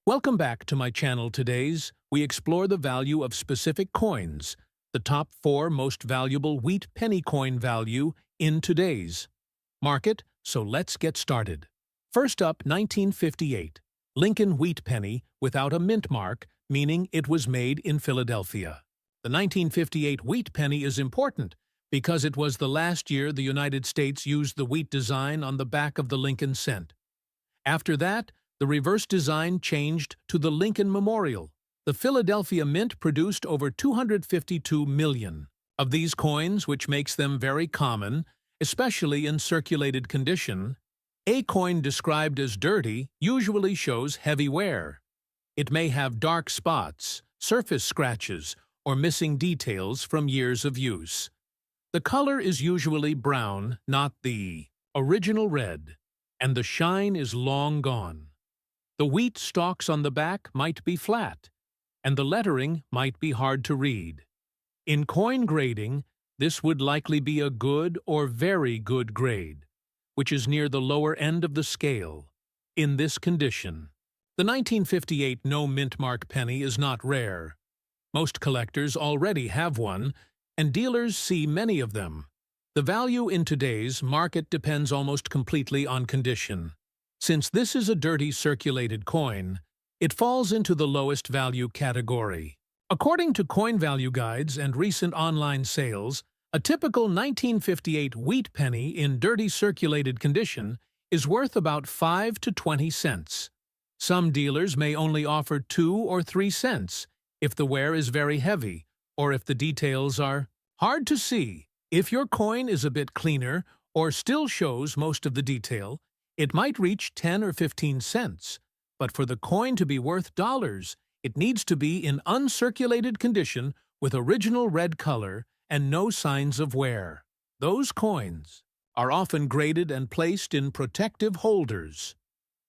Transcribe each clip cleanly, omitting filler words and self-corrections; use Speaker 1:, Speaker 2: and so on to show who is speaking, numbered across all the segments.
Speaker 1: Welcome back to my channel. We explore the value of specific coins, the top 4 most valuable wheat penny coin value in today's market, so let's get started. First up, 1958, Lincoln wheat penny without a mint mark, meaning it was made in Philadelphia. The 1958 wheat penny is important because it was the last year the United States used the wheat design on the back of the Lincoln cent. After that, the reverse design changed to the Lincoln Memorial. The Philadelphia Mint produced over 252 million of these coins, which makes them very common, especially in circulated condition. A coin described as dirty usually shows heavy wear. It may have dark spots, surface scratches, or missing details from years of use. The color is usually brown, not the original red, and the shine is long gone. The wheat stalks on the back might be flat, and the lettering might be hard to read. In coin grading, this would likely be a good or very good grade, which is near the lower end of the scale. In this condition, the 1958 no mint mark penny is not rare. Most collectors already have one, and dealers see many of them. The value in today's market depends almost completely on condition. Since this is a dirty circulated coin, it falls into the lowest value category. According to coin value guides and recent online sales, a typical 1958 wheat penny in dirty circulated condition is worth about 5 to 20 cents. Some dealers may only offer 2 or 3 cents if the wear is very heavy or if the details are hard to see. If your coin is a bit cleaner or still shows most of the detail, it might reach 10 or 15 cents, but for the coin to be worth dollars, it needs to be in uncirculated condition with original red color and no signs of wear. Those coins are often graded and placed in protective holders.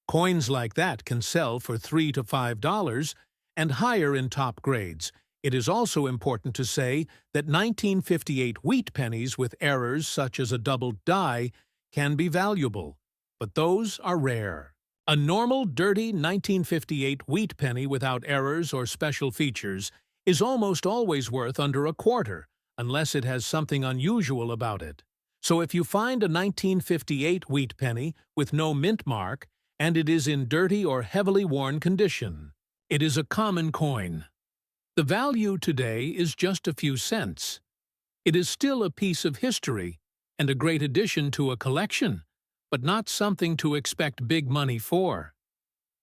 Speaker 1: Coins like that can sell for $3 to $5 and higher in top grades. It is also important to say that 1958 wheat pennies with errors such as a doubled die can be valuable, but those are rare. A normal, dirty 1958 wheat penny without errors or special features is almost always worth under a quarter, unless it has something unusual about it. So if you find a 1958 wheat penny with no mint mark, and it is in dirty or heavily worn condition, it is a common coin. The value today is just a few cents. It is still a piece of history and a great addition to a collection, but not something to expect big money for.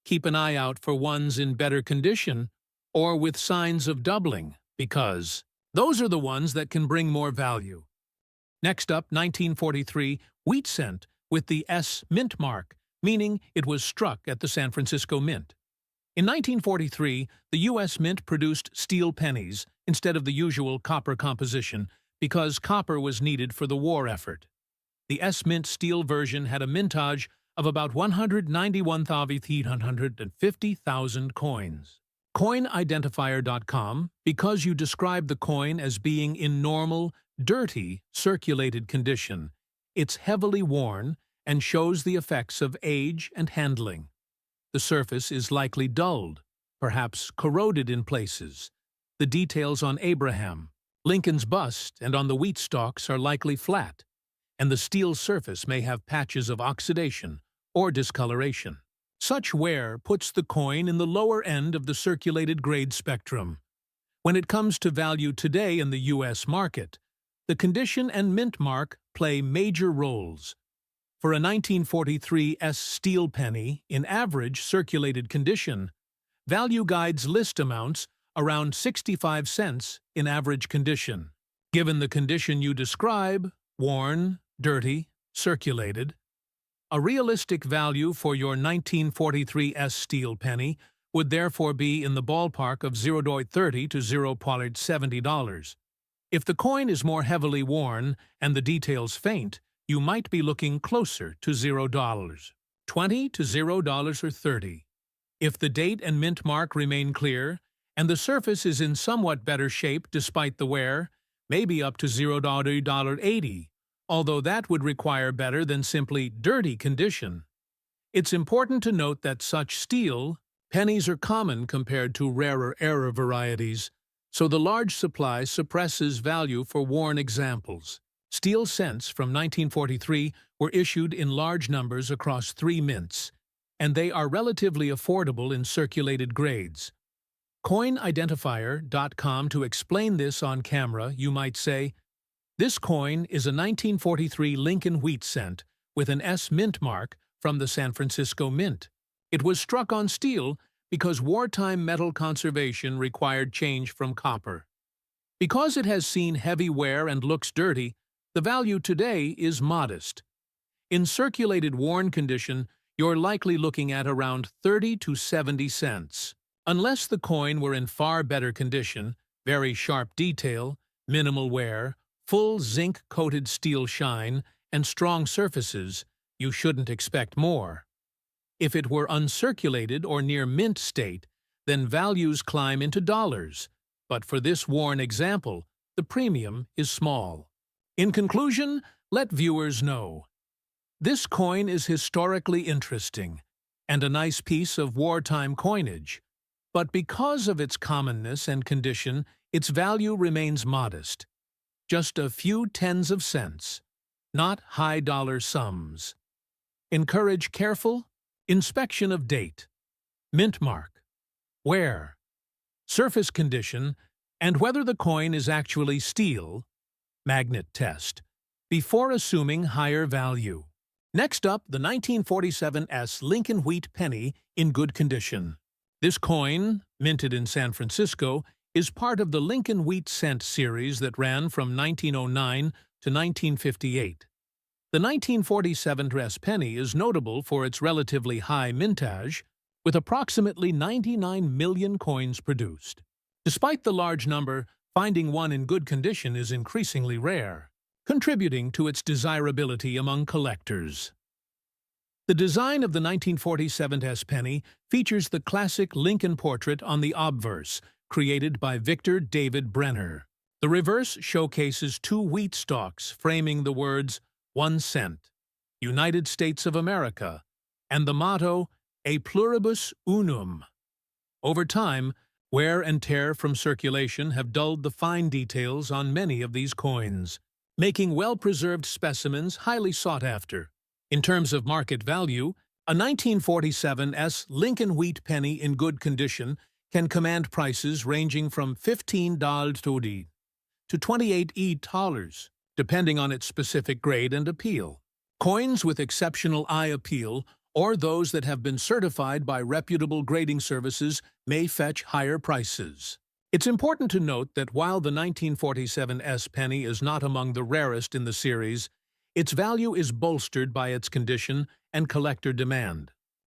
Speaker 1: Keep an eye out for ones in better condition or with signs of doubling, because those are the ones that can bring more value. Next up, 1943 wheat cent with the S mint mark, meaning it was struck at the San Francisco Mint. In 1943, the U.S. Mint produced steel pennies instead of the usual copper composition because copper was needed for the war effort. The S-Mint steel version had a mintage of about 191,350,000 coins. Coinidentifier.com, because you describe the coin as being in normal, dirty, circulated condition, it's heavily worn and shows the effects of age and handling. The surface is likely dulled, perhaps corroded in places. The details on Abraham, Lincoln's bust, and on the wheat stalks are likely flat, and the steel surface may have patches of oxidation or discoloration. Such wear puts the coin in the lower end of the circulated grade spectrum. When it comes to value today in the U.S. market, the condition and mint mark play major roles. For a 1943 S steel penny in average circulated condition, value guides list amounts around 65 cents in average condition. Given the condition you describe, worn, dirty, circulated, a realistic value for your 1943 S steel penny would therefore be in the ballpark of $0.30 to $0.70. If the coin is more heavily worn and the details faint, you might be looking closer to $0.20 to $0.30. If the date and mint mark remain clear, and the surface is in somewhat better shape despite the wear, maybe up to $0.80, although that would require better than simply dirty condition. It's important to note that such steel Pennies are common compared to rarer era varieties, so the large supply suppresses value for worn examples. Steel cents from 1943 were issued in large numbers across 3 mints, and they are relatively affordable in circulated grades. Coinidentifier.com. To explain this on camera, you might say, this coin is a 1943 Lincoln wheat cent with an S mint mark from the San Francisco Mint. It was struck on steel because wartime metal conservation required change from copper. Because it has seen heavy wear and looks dirty, the value today is modest. In circulated worn condition, you're likely looking at around 30 to 70 cents. Unless the coin were in far better condition, very sharp detail, minimal wear, full zinc-coated steel shine, and strong surfaces, you shouldn't expect more. If it were uncirculated or near mint state, then values climb into dollars, but for this worn example, the premium is small. In conclusion, let viewers know. This coin is historically interesting and a nice piece of wartime coinage, but because of its commonness and condition, its value remains modest. Just a few tens of cents, not high-dollar sums. Encourage careful inspection of date, mint mark, wear, surface condition, and whether the coin is actually steel, magnet test, before assuming higher value. Next up, the 1947 Lincoln Wheat Penny in good condition. This coin, minted in San Francisco, is part of the Lincoln Wheat Cent series that ran from 1909 to 1958. The 1947 penny is notable for its relatively high mintage, with approximately 99 million coins produced. Despite the large number, finding one in good condition is increasingly rare, contributing to its desirability among collectors. The design of the 1947 penny features the classic Lincoln portrait on the obverse, created by Victor David Brenner. The reverse showcases 2 wheat stalks framing the words 1 cent, United States of America, and the motto, A pluribus unum. Over time, wear and tear from circulation have dulled the fine details on many of these coins, making well-preserved specimens highly sought after. In terms of market value, a 1947 Lincoln Wheat Penny in good condition can command prices ranging from $15 to $28, depending on its specific grade and appeal. Coins with exceptional eye appeal, or those that have been certified by reputable grading services, may fetch higher prices. It's important to note that while the 1947 penny is not among the rarest in the series, its value is bolstered by its condition and collector demand.